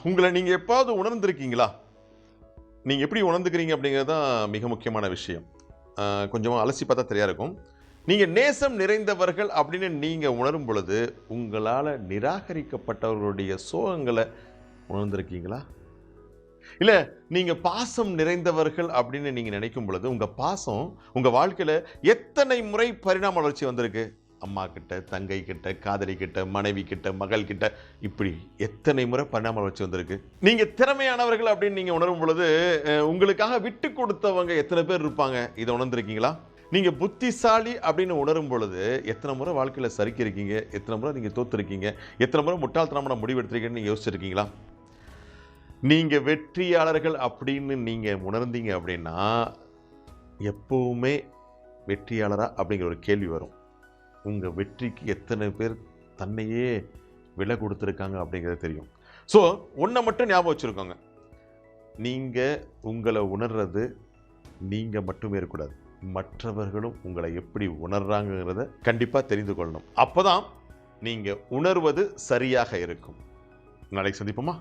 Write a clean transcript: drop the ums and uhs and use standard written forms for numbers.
உங்களை நீங்கள் எப்பாவது உணர்ந்திருக்கீங்களா? நீங்கள் எப்படி உணர்ந்துக்கிறீங்க அப்படிங்கிறது தான் மிக முக்கியமான விஷயம். கொஞ்சமாக அலசி பார்த்தா தெரியா இருக்கும். நீங்கள் நேசம் நிறைந்தவர்கள் அப்படின்னு நீங்கள் உணரும் பொழுது உங்களால் நிராகரிக்கப்பட்டவர்களுடைய சோகங்களை உணர்ந்திருக்கீங்களா? இல்லை நீங்கள் பாசம் நிறைந்தவர்கள் அப்படின்னு நீங்கள் நினைக்கும் பொழுது உங்கள் பாசம் உங்கள் வாழ்க்கையில் எத்தனை முறை பரிணாம வளர்ச்சி வந்திருக்கு? அம்மா கிட்ட, தங்கை கிட்ட, காதலி கிட்ட, மனைவி கிட்ட, மகள் கிட்ட, இப்படி எத்தனை முறை பரிணாம வளர்ச்சி வந்திருக்கு? நீங்க திறமையானவர்கள் அப்படின்னு நீங்க உணரும் பொழுது உங்களுக்காக விட்டு கொடுத்தவங்க எத்தனை பேர் இருப்பாங்க? இதை உணர்ந்திருக்கீங்களா? நீங்க புத்திசாலி அப்படின்னு உணரும் பொழுது எத்தனை முறை வாழ்க்கையில சறுக்கிருக்கீங்க? எத்தனை முறை நீங்க தோத்துருக்கீங்க? எத்தனை முறை முட்டாள்தனமான முடிவு எடுத்திருக்கீங்கன்னு நீங்க யோசிச்சிருக்கீங்களா? நீங்க வெற்றியாளர்கள் அப்படின்னு நீங்க உணர்ந்தீங்க அப்படின்னா எப்பவுமே வெற்றியாளரா அப்படிங்கிற ஒரு கேள்வி வரும். உங்கள் வெற்றிக்கு எத்தனை பேர் தன்னையே விலை கொடுத்துருக்காங்க அப்படிங்கிறது தெரியும். ஸோ ஒன்றை மட்டும் ஞாபகம் வச்சுருக்கோங்க, நீங்கள் உங்களை உணர்றது நீங்கள் மட்டுமே இருக்கக்கூடாது, மற்றவர்களும் உங்களை எப்படி உணர்றாங்கிறத கண்டிப்பாக தெரிந்து கொள்ளணும். அப்போ தான் நீங்கள் உணர்வது சரியாக இருக்கும். நாளைக்கு சந்திப்போமா?